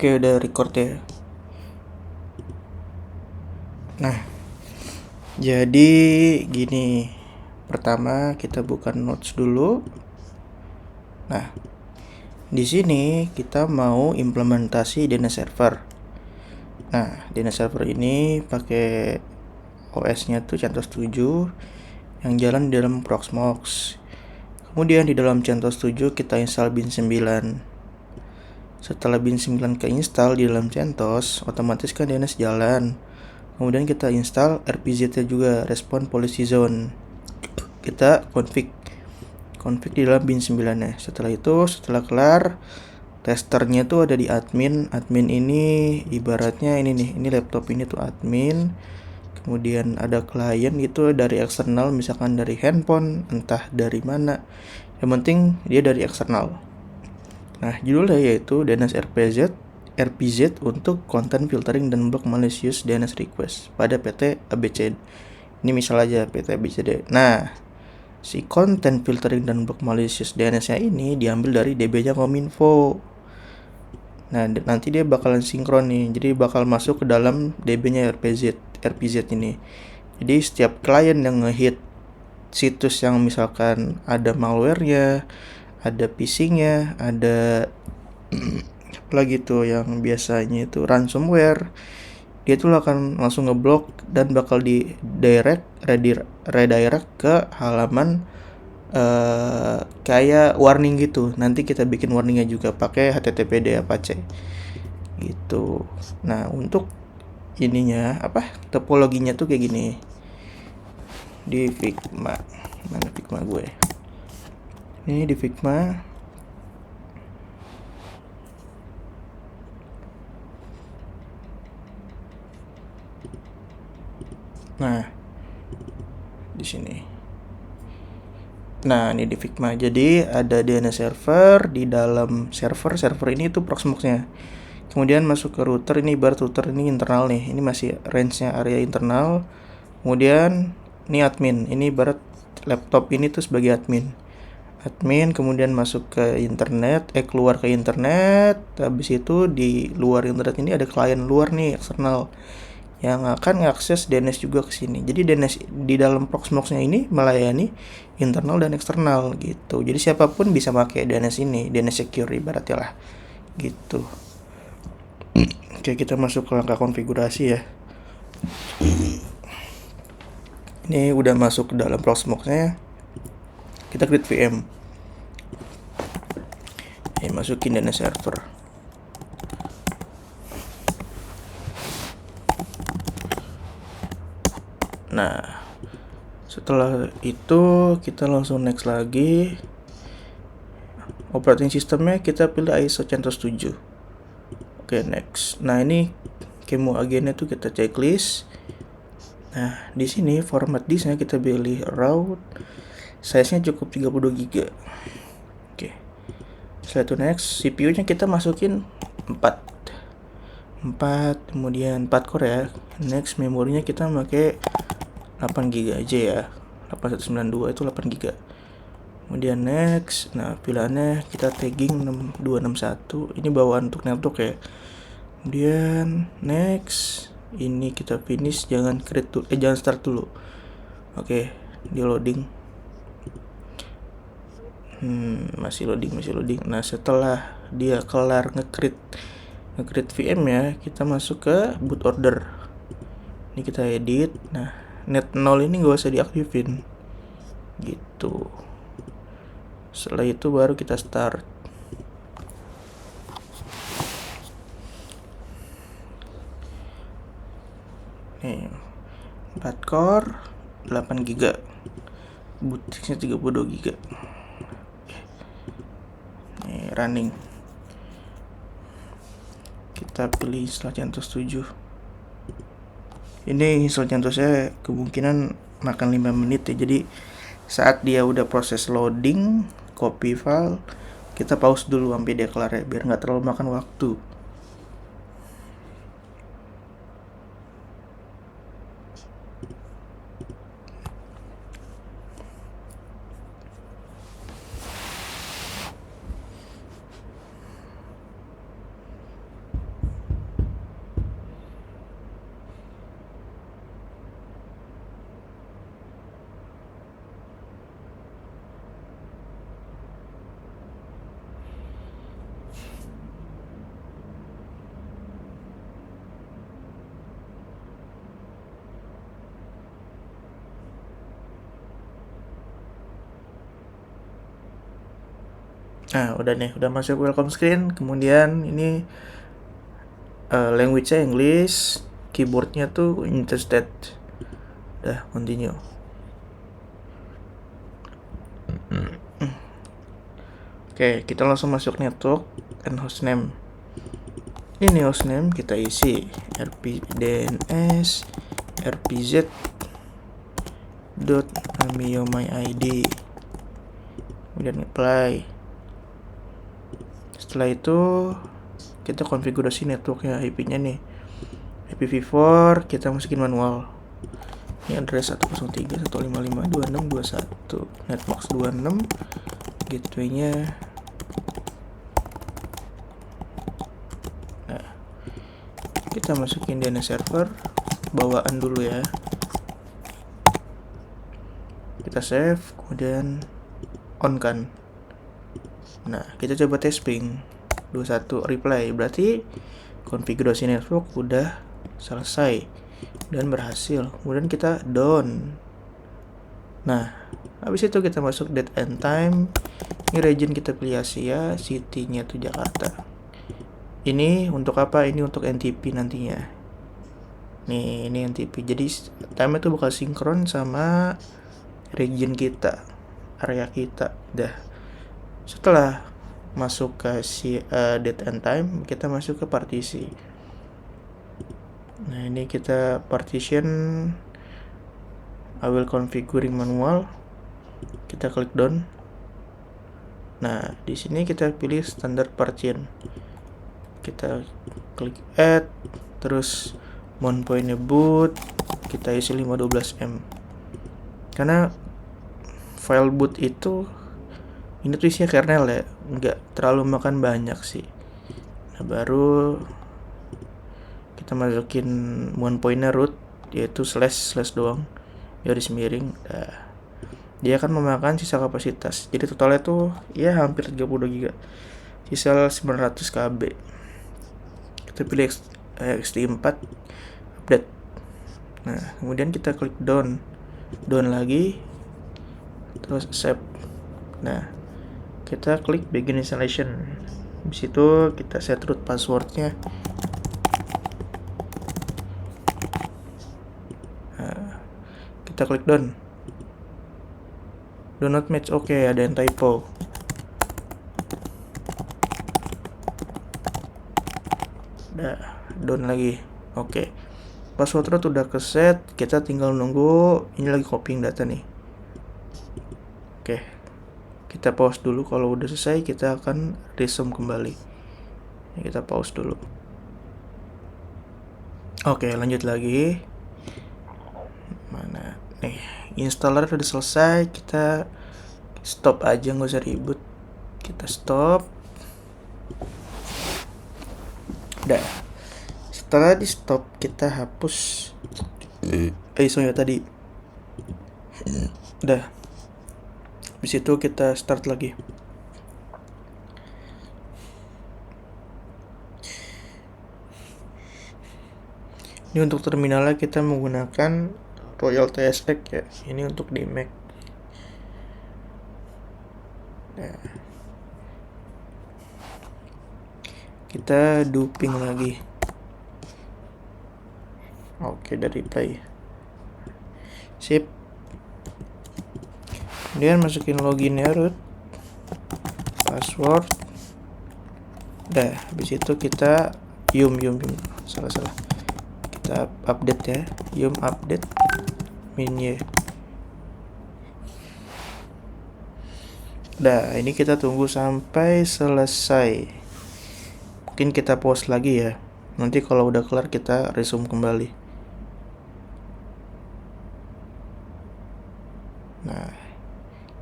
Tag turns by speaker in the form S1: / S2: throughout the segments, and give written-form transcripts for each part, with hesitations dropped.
S1: Oke, udah record ya. Nah, jadi gini. Pertama kita buka notes dulu. Nah, di sini kita mau implementasi DNS server. Nah, DNS server ini pakai OS-nya tuh CentOS 7 yang jalan di dalam Proxmox. Kemudian di dalam CentOS 7 kita install bin 9. Setelah bin 9 keinstall di dalam CentOS, otomatis kan DNS jalan. Kemudian kita install RPZ-nya juga, Response Policy Zone. Kita config di dalam bin 9 ya. Setelah kelar, testernya tuh ada di admin. Admin ini ibaratnya ini nih, ini laptop ini tuh admin. Kemudian ada klien itu dari eksternal, misalkan dari handphone, entah dari mana. Yang penting dia dari eksternal. Nah, judulnya yaitu DNS RPZ untuk content filtering dan block malicious DNS request pada PT ABCD. Ini misal aja PT ABCD. Nah, si content filtering dan block malicious DNS-nya ini diambil dari DB-nya Kominfo. Nah, nanti dia bakalan sinkron nih. Jadi bakal masuk ke dalam DB-nya RPZ ini. Jadi setiap klien yang ngehit situs yang misalkan ada malware-nya, ada phishing-nya, ada lagi tuh yang biasanya itu ransomware, dia tuh akan langsung ngeblok dan bakal di redirect ke halaman kayak warning gitu. Nanti kita bikin warningnya juga pakai HTTPD Apache gitu. Nah, untuk ininya topologinya tuh kayak gini di Figma. Mana Figma gue? Ini di Figma. Nah, di sini. Nah, ini di Figma. Jadi ada DNS server, di dalam server ini tuh Proxmox-nya. Kemudian masuk ke router, ini ibarat router ini internal nih. Ini masih range-nya area internal. Kemudian ini admin. Ini ibarat laptop ini tuh sebagai admin. Kemudian masuk ke internet, keluar ke internet. Habis itu di luar internet ini ada klien luar nih, eksternal, yang akan mengakses DNS juga ke sini. Jadi DNS di dalam Proxmox-nya ini melayani internal dan eksternal gitu. Jadi siapapun bisa pakai DNS ini, DNS secure ibaratnya lah gitu. Oke, kita masuk ke langkah konfigurasi ya. Ini udah masuk ke dalam Proxmox-nya. Kita create VM. Ini masukin DNS server. Nah, setelah itu kita langsung next lagi. Operating sistemnya kita pilih ISO CentOS 7. Oke, next. Nah, ini kemo agennya tuh kita checklist. Nah, di sini format disknya kita pilih RAW. Size-nya cukup 32 GB. Oke. Setelah itu next, CPU-nya kita masukin 4, kemudian 4 core ya. Next, memorinya kita pakai 8 GB aja ya. 8192 itu 8 GB. Kemudian next, nah pilihannya kita tagging 6261. Ini bawaan untuk network ya. Kemudian next, ini kita finish, jangan start dulu. Oke, di loading. Masih loading. Nah, setelah dia kelar nge-create VM ya, kita masuk ke boot order. Ini kita edit. Nah, net 0 ini gak usah diaktifin gitu. Setelah itu baru kita start. Nih, 4 core, 8 GB. Bootnya 32 GB. Nih, running. Kita pilih install CentOS 7. Ini install CentOS-nya kemungkinan makan 5 menit ya. Jadi saat dia udah proses loading, copy file, kita pause dulu sampai dia kelar ya, biar nggak terlalu makan waktu. Nah, udah nih, udah masuk welcome screen. Kemudian ini language-nya English, keyboardnya tuh Interstate. Udah, continue. Oke, kita langsung masuk network dan hostname. Ini hostname kita isi rpdns rpz .amiomyid, kemudian apply. Setelah itu kita konfigurasi networknya, IP-nya nih IPv4 kita masukin manual. Ini address 103.155.26.21, netmax 26, gateway-nya. Nah, kita masukin DNS server bawaan dulu ya. Kita save, kemudian on kan. Nah, kita coba tes ping 21 reply, berarti konfigurasi network udah selesai dan berhasil. Kemudian kita down. Nah, habis itu kita masuk date and time. Ini region kita pilih Asia, city-nya tuh Jakarta. Ini untuk apa? Ini untuk NTP nantinya. Nih, ini NTP. Jadi time itu bakal sinkron sama region kita, area kita. Dah. Setelah masuk ke date and time, kita masuk ke partisi. Nah, ini kita partition. I will configuring manual. Kita klik done. Nah, di sini kita pilih standard partition. Kita klik add, terus mount point-nya boot, kita isi 512M. Karena file boot itu ini tuh isinya kernel ya, nggak terlalu makan banyak sih. Nah, baru kita masukin mount point-nya root, yaitu slash doang, garis miring. Nah, dia akan memakan sisa kapasitas. Jadi totalnya tuh ya hampir 32 GB. Sisa 900 KB. Kita pilih XT4 update. Nah, kemudian kita klik down lagi, terus save. Nah, kita klik begin installation. Di situ kita set root passwordnya. Nah, kita klik done. Do not match, oke, ada yang typo. Udah, done lagi. Oke. Password root udah keset, kita tinggal nunggu. Ini lagi copying data nih. Oke. Kita pause dulu, kalau udah selesai kita akan resume kembali. Kita pause dulu. Oke, lanjut lagi. Mana? Nih, installer udah selesai, kita stop aja, nggak usah ribut. Kita stop. Udah. Setelah di stop, kita hapus ISO-nya tadi. Udah. Habis itu kita start lagi. Ini untuk terminalnya kita menggunakan Royal TSX ya. Ini untuk di Mac. Nah, kita duping lagi. Oke, dari play. Sip. Kemudian masukin loginnya root, password. Dah, habis itu kita yum salah. Kita update ya, yum update menu. Dah, ini kita tunggu sampai selesai. Mungkin kita pause lagi ya. Nanti kalau udah kelar kita resume kembali. Nah,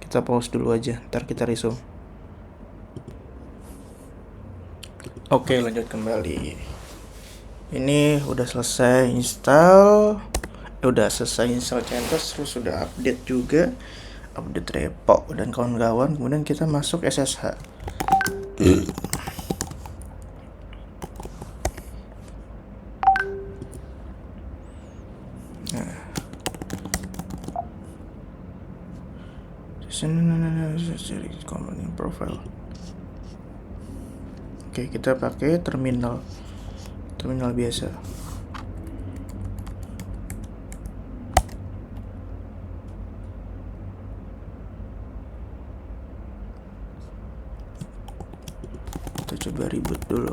S1: kita pause dulu aja, ntar kita resume. Oke, lanjut kembali. Ini udah selesai install. Udah selesai install CentOS, terus sudah update juga, update repo dan kawan-kawan. Kemudian kita masuk SSH. Nah, profile. Oke, kita pakai terminal biasa. Kita coba reboot dulu.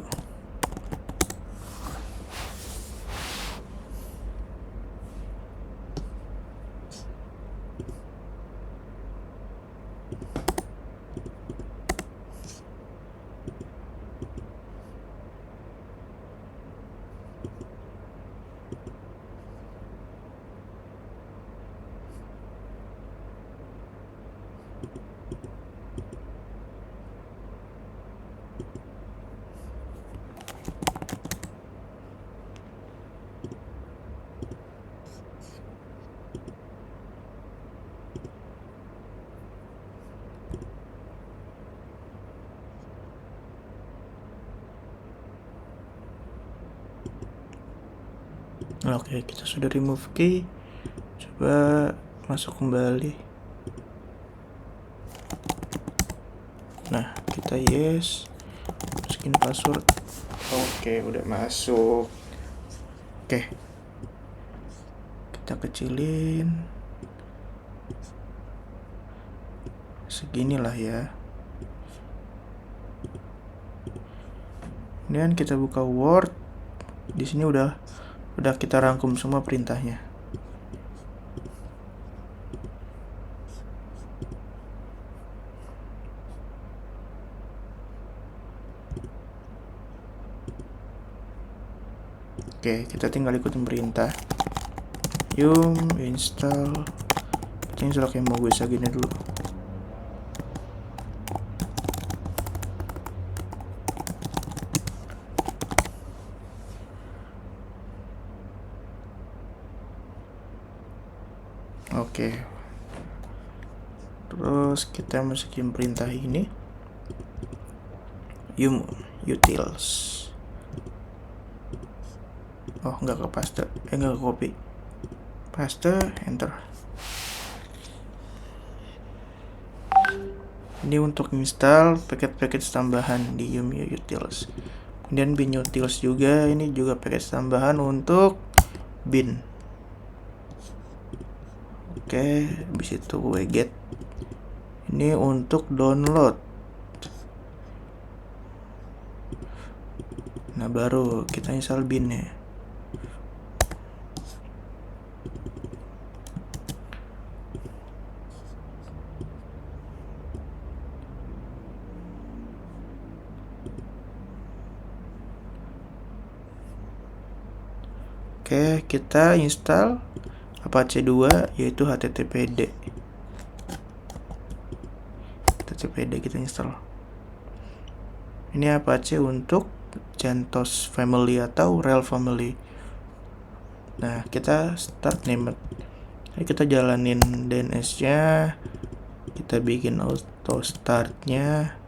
S1: Oke, kita sudah remove key. Coba masuk kembali. Nah, kita yes, masukin password. Oke, udah masuk. Oke, kita kecilin seginilah ya. Kemudian kita buka Word. Di sini udah kita rangkum semua perintahnya. Oke, kita tinggal ikutin perintah. Yum install. Kita install kayak mau gue gini dulu. Oke. Terus kita masukin perintah ini. Yum utils. Oh, nggak ke paste, nggak ke copy. Paste, enter. Ini untuk install paket-paket tambahan di Yum utils. Kemudian bin utils juga, ini juga paket tambahan untuk bin. Oke, habis itu wget. Ini untuk download. Nah, baru kita install binnya. Oke, kita install Apache 2 yaitu HTTPD. Kita install. Ini Apache untuk CentOS family atau RHEL family. Nah, kita start name. Kita jalanin DNS-nya. Kita bikin auto start-nya.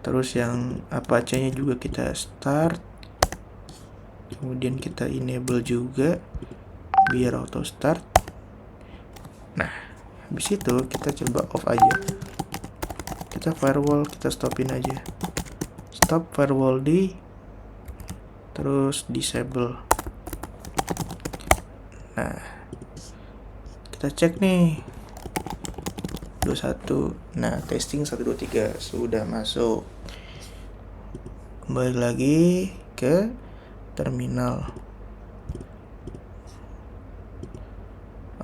S1: Terus yang Apache-nya juga kita start. Kemudian kita enable juga biar auto start. Nah, habis itu kita coba off aja. Kita firewall, kita stopin aja. Stop firewall di, terus disable. Nah, kita cek nih 21. Nah, testing 1 2 3 sudah masuk. Kembali lagi ke terminal.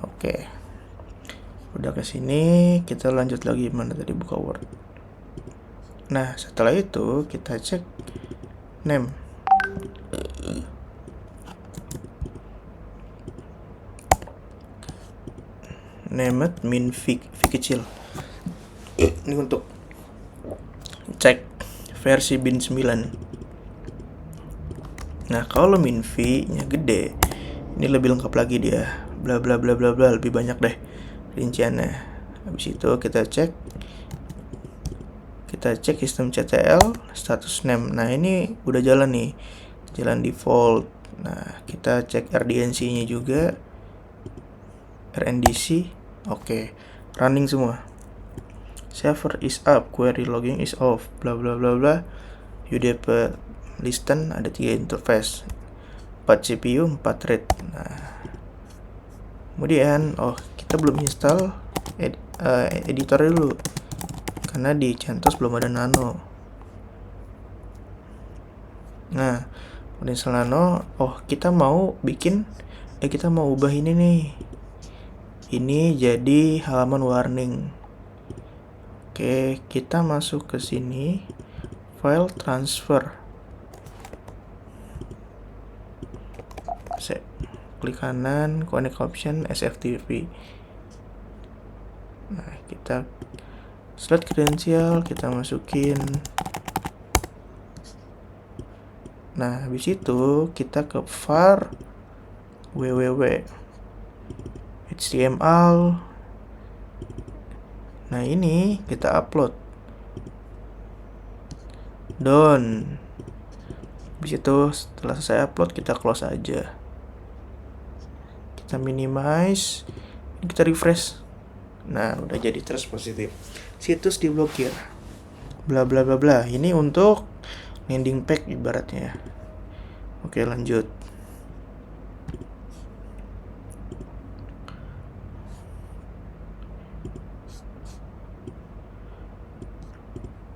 S1: Oke. Udah ke sini, kita lanjut lagi mana tadi buka Word. Nah, setelah itu kita cek name. Name min v kecil. Ini untuk cek versi bin 9. Nah, kalau min v-nya gede, ini lebih lengkap lagi dia. Bla bla bla bla bla, lebih banyak deh rinciannya. Habis itu kita cek systemctl status name. Nah, ini udah jalan nih. Jalan default. Nah, kita cek RDNC-nya juga. RNDC. Oke, running semua. server is up, query logging is off, bla bla bla bla. UDP listen ada 3 interface, 4 CPU, 4 thread. Nah, kemudian kita belum install editor dulu karena di CentOS belum ada Nano. Nah, udah install Nano, kita mau kita mau ubah ini nih. Ini jadi halaman warning. Oke, kita masuk ke sini, file transfer. Klik kanan, connect option, SFTP. Nah, kita select credential, kita masukin. Nah, habis itu kita ke var www HTML. Nah, ini kita upload. Done. Habis itu setelah selesai upload kita close aja. Kita minimize, kita refresh. Nah, udah jadi terus positif. Situs diblokir. Bla bla bla bla. Ini untuk landing page ibaratnya. Oke, lanjut.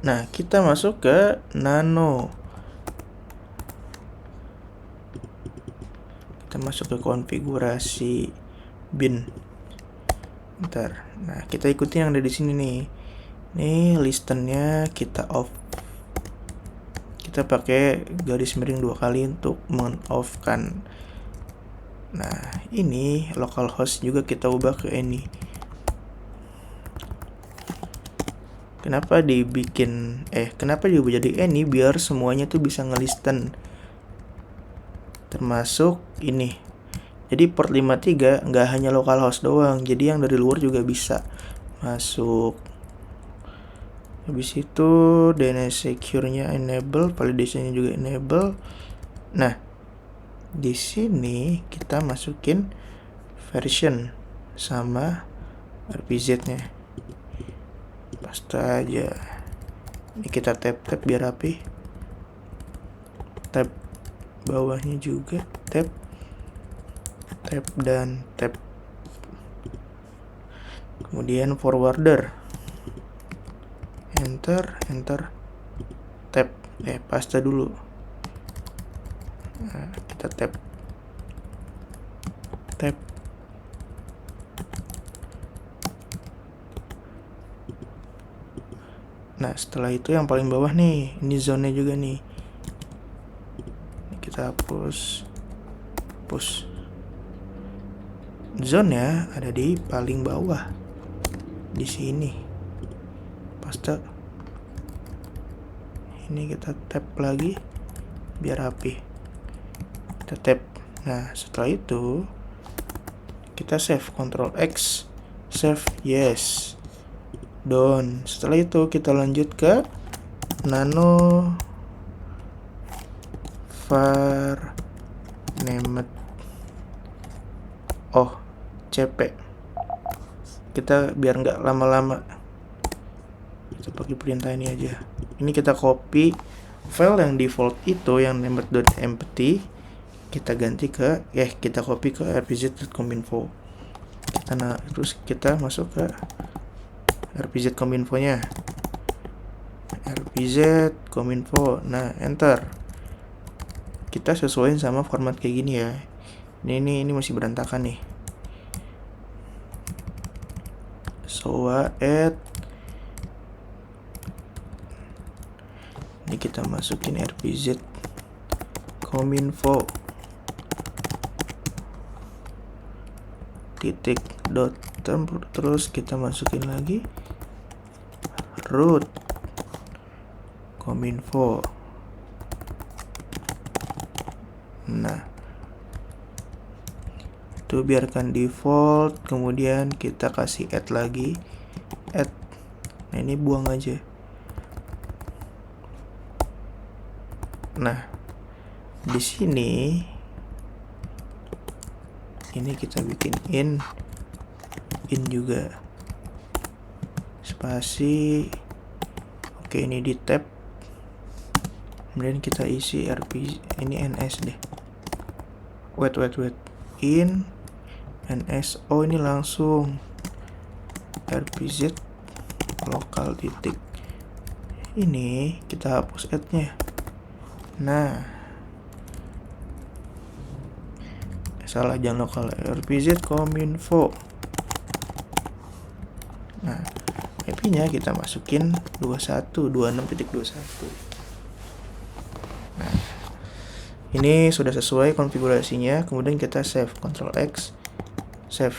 S1: Nah, kita masuk ke Nano. Kita masuk ke konfigurasi bin. Bentar. Nah, kita ikuti yang ada di sini nih. Nih listennya kita off. Kita pakai garis miring 2 kali untuk men-off-kan. Nah, ini localhost juga kita ubah ke any. Kenapa diubah jadi any? Biar semuanya tuh bisa ngelisten, termasuk ini. Jadi port 53 nggak hanya localhost doang, jadi yang dari luar juga bisa masuk. Habis itu DNS secure-nya enable, validation-nya juga enable. Nah, di sini kita masukin version sama RPZ-nya. Paste aja. Ini kita tap biar rapi. Tap bawahnya juga, tap dan tap. Kemudian forwarder. Enter, tap. Paste dulu. Nah, kita tap. Nah, setelah itu yang paling bawah nih, ini zone-nya juga nih. Kita hapus. Zone-nya ada di paling bawah. Di sini. Paste. Ini kita tap lagi biar rapi. Kita tap. Nah, setelah itu kita save, Ctrl X, save, yes. Done. Setelah itu kita lanjut ke Nano var named CP. Kita biar nggak lama-lama, kita pakai perintah ini aja. Ini kita copy file yang default itu yang named.empty, kita ganti ke kita copy ke rpz.cominfo. Terus kita masuk ke rpz.cominfo-nya. rpz.cominfo. Nah, enter. Kita sesuaiin sama format kayak gini ya. Ini masih berantakan nih. SOA add. Ini kita masukin rpz.cominfo titik dot term, terus kita masukin lagi root cominfo. Nah, itu biarkan default, kemudian kita kasih add lagi, add. Nah, ini buang aja. Nah, di sini ini kita bikin in juga spasi. Oke, ini di tab, kemudian kita isi rp ini ns deh. Wait, in ns. Oh, ini langsung rpz lokal titik. Ini kita hapus add-nya. Nah, salah, jangan lokal, rpz kominfo. Nah, IP-nya kita masukin 21.26.21. Nah, ini sudah sesuai konfigurasinya. Kemudian kita save, Ctrl X, save.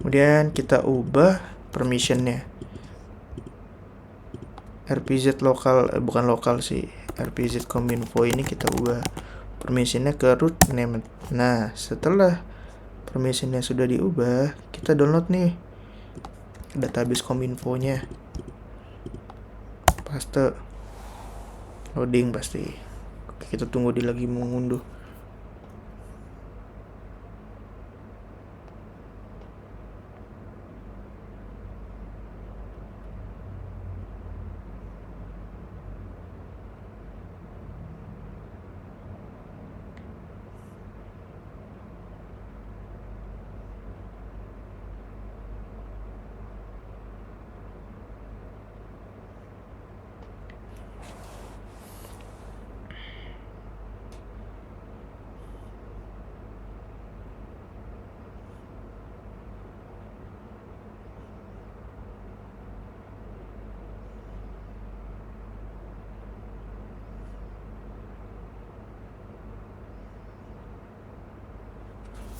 S1: Kemudian kita ubah permissionnya. rpz lokal, bukan lokal sih, rpz kominfo ini kita ubah permissionnya ke root name. Nah, setelah permissionnya sudah diubah, kita download nih database kominfo-nya. Paste, loading pasti. Oke, kita tunggu dia lagi mengunduh.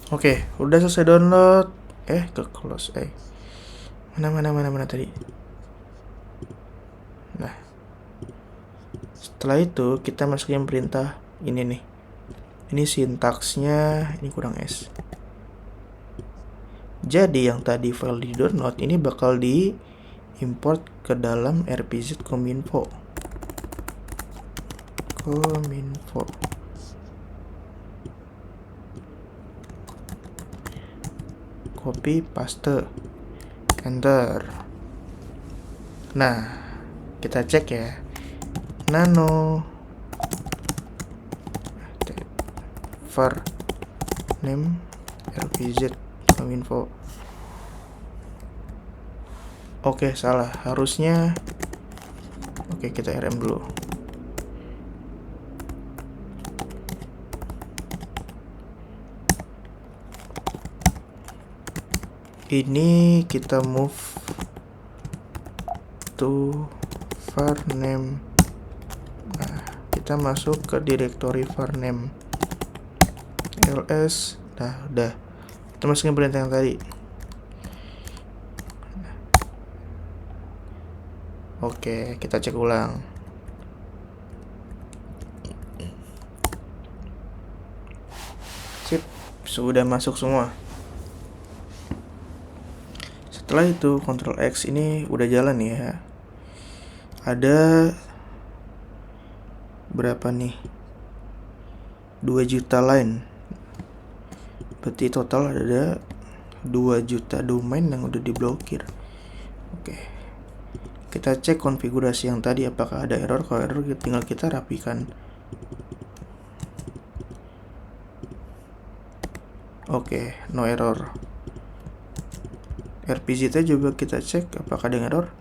S1: Oke, udah selesai download. Ke close. Mana tadi. Nah, setelah itu kita masukin perintah ini nih. Ini sintaksnya, ini kurang S. Jadi yang tadi file di download ini bakal di import ke dalam rpz kominfo. Copy, paste, enter. Nah, kita cek ya. Nano var name rpz kominfo. Oke, salah. Harusnya oke, kita rm dulu. Ini kita move to var name. Nah, kita masuk ke directory var name ls. Nah, udah. Kita masukin perintah yang tadi. Oke, kita cek ulang. Sip, sudah masuk semua. Setelah itu Ctrl X, ini udah jalan ya. Ada berapa nih? 2 juta line. Berarti total ada 2 juta domain yang udah diblokir. Oke. Kita cek konfigurasi yang tadi apakah ada error. Kalau error tinggal kita rapikan. Oke, no error. rpz juga kita cek apakah ada error.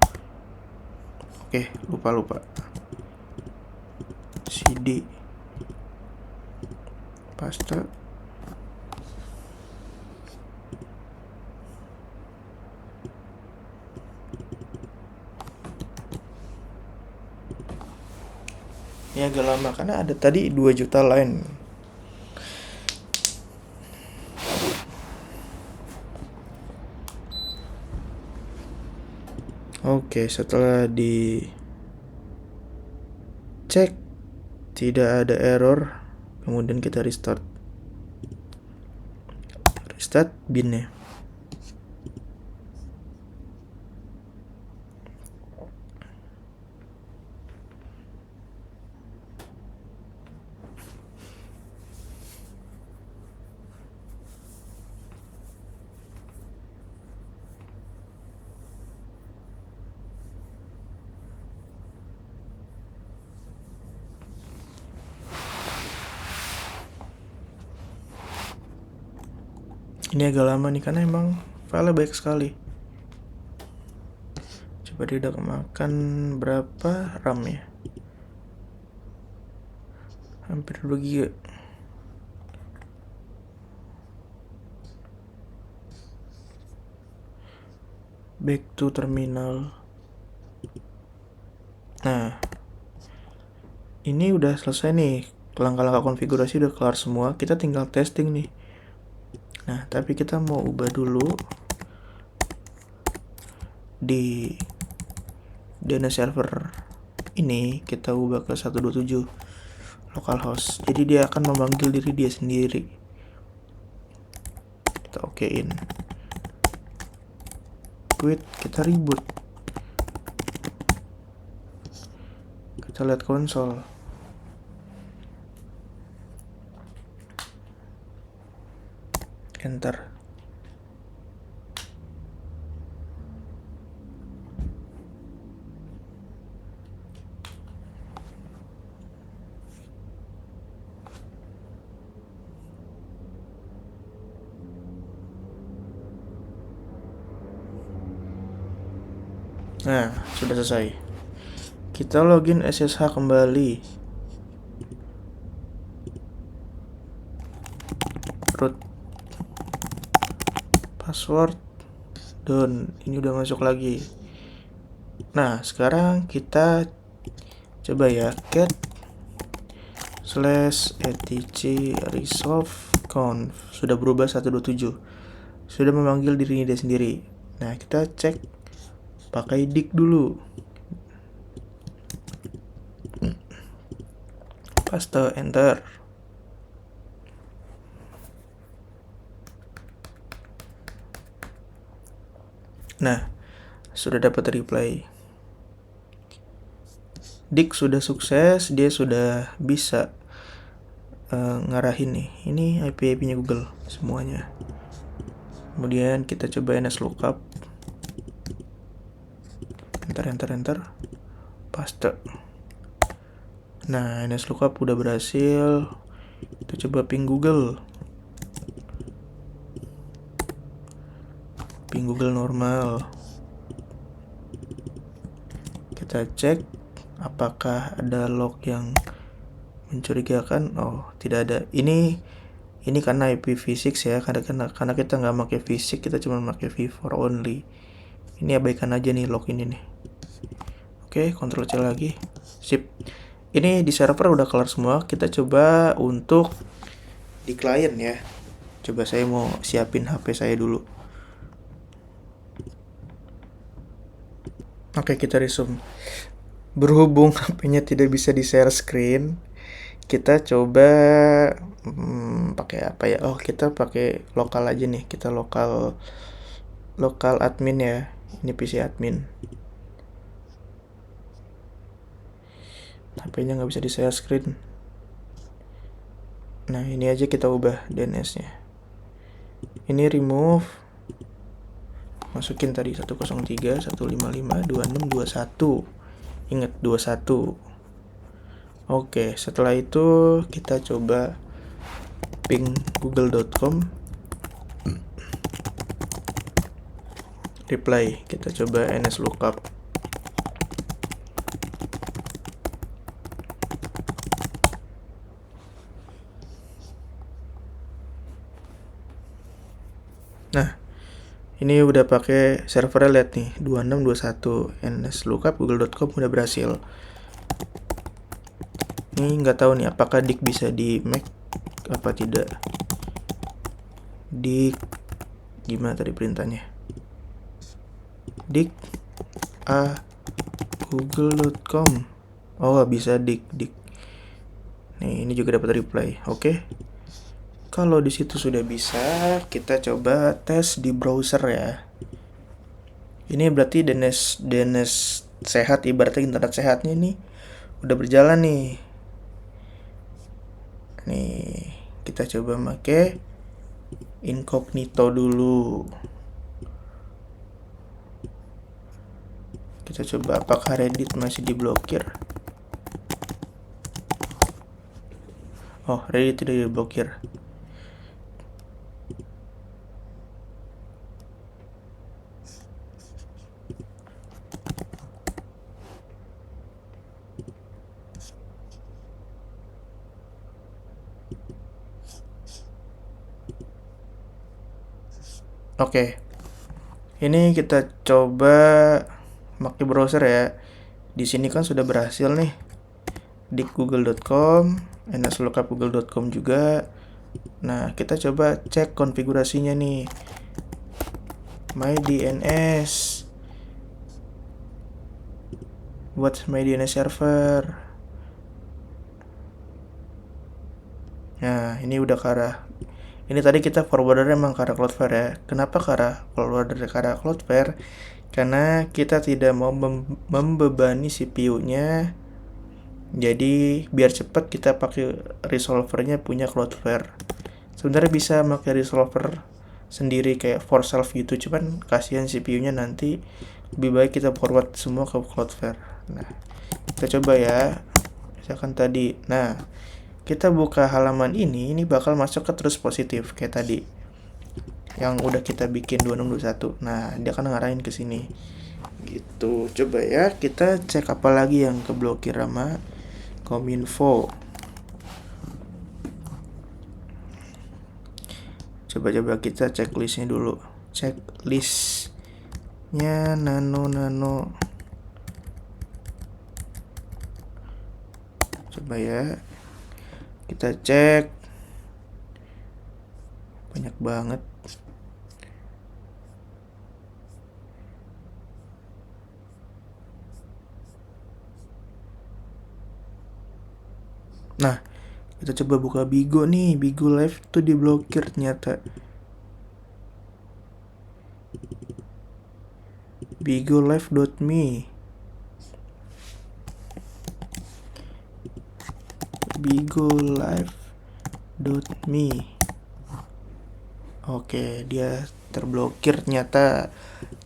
S1: Oke, lupa. cd paste. Ini agak lama karena ada tadi 2 juta line. Oke, setelah dicek tidak ada error, kemudian kita restart binnya. Ini agak lama nih karena emang file banyak sekali. Coba dia udah kemakan berapa RAM ya? Hampir 2 GB. Back to terminal. Nah, ini udah selesai nih. Langkah-langkah konfigurasi udah kelar semua. Kita tinggal testing nih. Nah, tapi kita mau ubah dulu di DNS server ini. Kita ubah ke 127 localhost. Jadi dia akan memanggil diri dia sendiri. Kita okein. Quit, kita reboot. Kita lihat konsol. Enter. Nah, sudah selesai. Kita login SSH kembali. Root. Password. Done. Ini udah masuk lagi. Nah, sekarang kita coba ya. Cat /etc resolve conf. Sudah berubah 127. Sudah memanggil dirinya dia sendiri. Nah, kita cek pakai dict dulu. Paste, enter. Nah, sudah dapat reply. Dict sudah sukses, dia sudah bisa ngarahin nih. Ini IP-nya Google semuanya. Kemudian kita coba nslookup. Enter. Paste. Nah, nslookup udah berhasil. Kita coba ping Google. Ping Google normal. Kita cek apakah ada log yang mencurigakan. Oh, tidak ada. Ini karena IPv6 ya, karena kita nggak pakai v6, kita cuma pakai v4 only. Ini abaikan aja nih log ini nih. Oke, Ctrl C lagi. Sip. Ini di server udah kelar semua. Kita coba untuk di klien ya. Coba saya mau siapin HP saya dulu. Oke, kita resume. Berhubung HP-nya tidak bisa di share screen, kita coba pakai apa ya? Oh, kita pakai lokal aja nih. Kita lokal admin ya. Ini PC admin. HP-nya nggak bisa di share screen. Nah, ini aja kita ubah DNS-nya. Ini remove. Masukin tadi 103.155.2621. Ingat 21. Oke, setelah itu kita coba ping google.com. Reply, kita coba nslookup. Nah, ini udah pakai server lihat nih 2621 nslookup google.com udah berhasil. Ini nggak tahu nih apakah dict bisa di Mac apa tidak. Dict gimana tadi perintahnya? Dict google.com. Oh, bisa dict. Nih, ini juga dapat reply. Oke. Kalau di situ sudah bisa, kita coba tes di browser ya. Ini berarti DNS sehat, ibaratnya internet sehatnya nih udah berjalan nih. Nih, kita coba pakai incognito dulu. Kita coba apakah Reddit masih diblokir. Oh, Reddit tidak diblokir. Oke, ini kita coba pakai browser ya. Di sini kan sudah berhasil nih di google.com, nslookup.google.com juga. Nah, kita coba cek konfigurasinya nih. My DNS. What's my DNS server? Nah, ini udah ke arah. Ini tadi kita forwarder emang ke arah Cloudflare ya. Kenapa ke arah forwarder ke arah Cloudflare? Karena kita tidak mau membebani CPU-nya. Jadi biar cepat kita pakai resolvernya punya Cloudflare. Sebenarnya bisa pakai resolver sendiri kayak for self gitu, cuman kasihan CPU-nya nanti. Lebih baik kita forward semua ke Cloudflare. Nah, kita coba ya. Misalkan tadi. Nah, kita buka halaman ini bakal masuk ke terus positif kayak tadi. Yang udah kita bikin 2621. Nah, dia akan ngarahin ke sini. Gitu. Coba ya, kita cek apa lagi yang keblokir sama Kominfo. Coba kita cek listnya dulu. Cek listnya nano. Coba ya. Kita cek. Banyak banget. Nah, kita coba buka Bigo nih. Bigo Live tuh diblokir ternyata. bigolive.me bigolive.me. Oke, dia terblokir ternyata.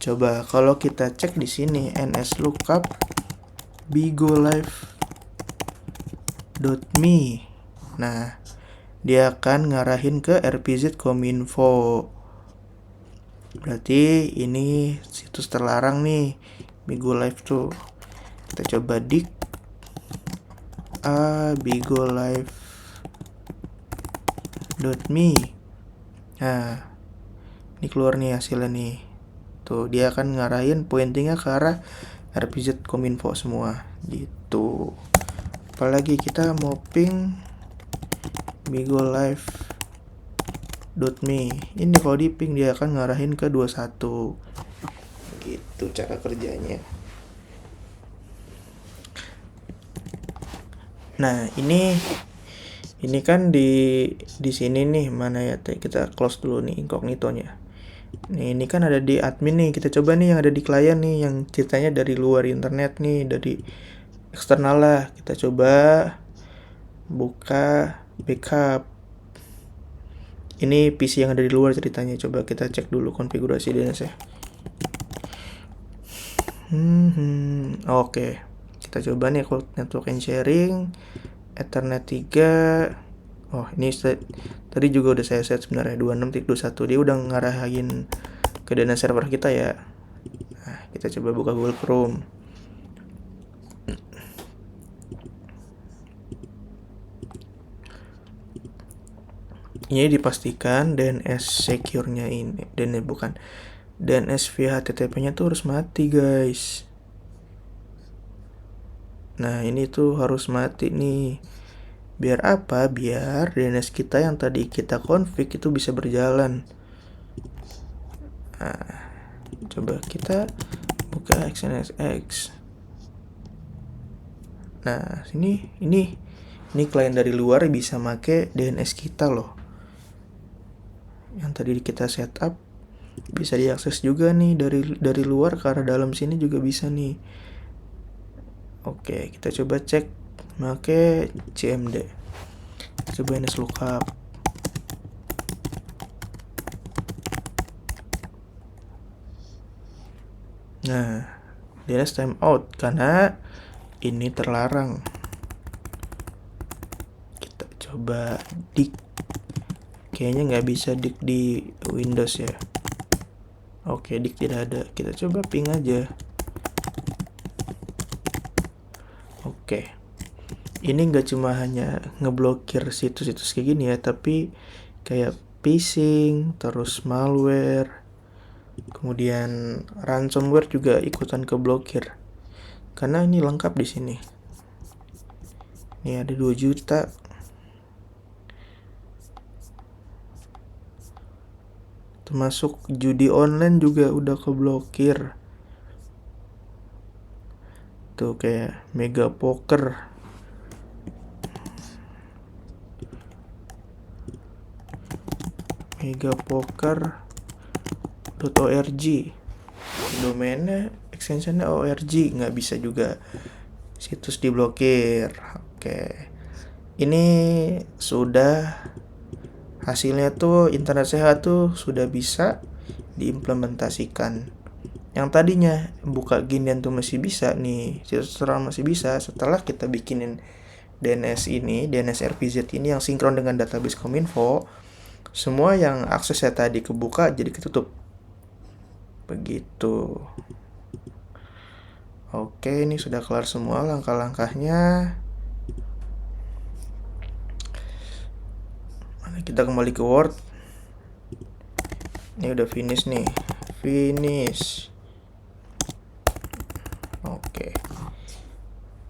S1: Coba kalau kita cek di sini nslookup bigolive.me. Nah, dia akan ngarahin ke RPZ Kominfo. Berarti ini situs terlarang nih, Bigo Live tuh. Kita coba dik bigolive.me. Nah, ini keluar nih hasilnya nih. Tuh, dia akan ngarahin pointingnya ke arah RPZ Kominfo semua gitu. Apalagi kita mau ping bigolive.me. Ini kalau di ping dia akan ngarahin ke 21. Gitu cara kerjanya. Nah, ini kan di sini nih, mana ya? Kita close dulu nih incognito-nya. Nih, ini kan ada di admin nih. Kita coba nih yang ada di klien nih, yang ceritanya dari luar internet nih, dari eksternal lah. Kita coba buka backup. Ini PC yang ada di luar ceritanya. Coba kita cek dulu konfigurasi DNS ya. Oke. Kita coba nih network and sharing Ethernet 3. Oh, ini tadi juga udah saya set sebenarnya 26.21. Dia udah ngarahin ke DNS server kita ya. Nah, kita coba buka Google Chrome. Ini dipastikan DNS secure-nya ini, DNS via HTTP-nya tuh harus mati, guys. Nah, ini tuh harus mati nih. Biar apa? Biar DNS kita yang tadi kita config itu bisa berjalan. Nah, coba kita buka XNSX. Nah, ini klien dari luar bisa make DNS kita loh. Yang tadi kita setup bisa diakses juga nih dari luar ke arah dalam sini juga bisa nih. Oke, kita coba cek make CMD. Kita coba nslookup. Nah, DNS timeout karena ini terlarang. Kita coba dik. Kayaknya nggak bisa dik di Windows ya. Oke, dik tidak ada. Kita coba ping aja. Oke. Ini nggak cuma hanya ngeblokir situs-situs kayak gini ya, tapi kayak phishing, terus malware, Kemudian ransomware juga ikutan keblokir. Karena ini lengkap di sini. Ini ada 2 juta. Termasuk judi online juga udah keblokir. Tuh kayak Mega Poker. megapoker.org. Domainnya extensionnya org, nggak bisa juga. Situs diblokir. Oke. Ini sudah hasilnya tuh internet sehat tuh sudah bisa diimplementasikan. Yang tadinya buka ginian tuh masih bisa nih, situs terang masih bisa setelah kita bikinin DNS ini, DNS RPZ ini yang sinkron dengan database Kominfo. Semua yang aksesnya tadi kebuka jadi ketutup. Begitu. Oke, ini sudah kelar semua langkah-langkahnya. Kita kembali ke Word. Ini udah finish nih. Finish. Oke.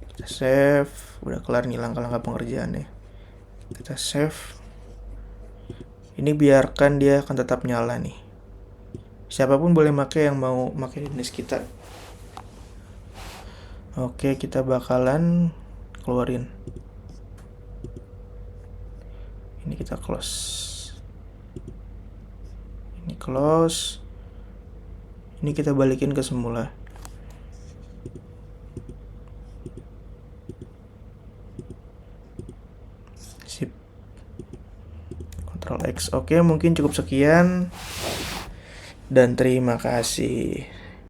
S1: Kita save. Udah kelar nih langkah-langkah pengerjaannya. Kita save. Ini biarkan dia akan tetap nyala nih. Siapapun boleh pakai yang mau pakai DNS kita. Oke, kita bakalan keluarin. Ini kita close. Ini close. Ini kita balikin ke semula. Sip. Ctrl X. Oke, mungkin cukup sekian. Dan terima kasih.